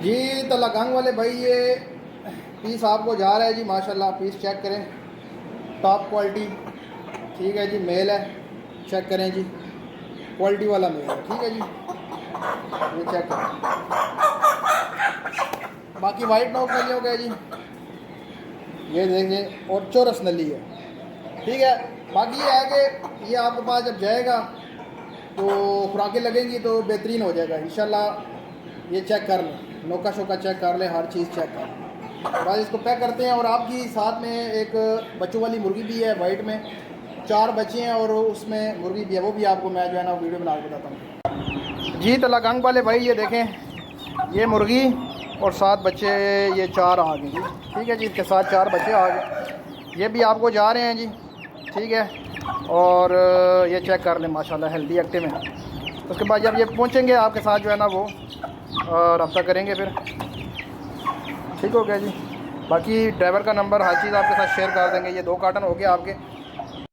जी तलागंग वाले भाई, ये पीस आपको जा रहा है जी। माशाल्लाह पीस चेक करें, टॉप क्वालिटी। ठीक है जी, मेल है, चेक करें जी, क्वालिटी वाला मेल है। ठीक है जी, ये चेक करें। बाकी वाइट नोक नली हो गया जी, ये देखें, और चौरस नली है। ठीक है, बाकी ये है कि ये आपके पास जब जाएगा तो खुराकें लगेंगी तो बेहतरीन हो जाएगा इंशाल्लाह। ये चेक कर लें, नोका शोका चेक कर लें, हर चीज़ चेक कर लें। बस इसको पैक करते हैं। और आपकी साथ में एक बच्चों वाली मुर्गी भी है वाइट में, 4 बच्चे हैं और उसमें मुर्गी भी है, वो भी आपको मैं जो है ना वीडियो बना के बताता हूँ जी। तलागंग वाले भाई ये देखें, ये मुर्गी और 7 बच्चे, ये 4 आ गए जी। ठीक है जी, इसके साथ 4 बच्चे आ गए, ये भी आपको जा रहे हैं जी। ठीक है, और ये चेक कर लें, माशाल्लाह हेल्दी एक्टिव है। उसके बाद जब ये पहुंचेंगे आपके साथ जो है ना वो रब्ता करेंगे फिर। ठीक हो गया जी। बाकी ड्राइवर का नंबर हर चीज़ आपके साथ शेयर कर देंगे। ये 2 कार्टन हो गए आपके।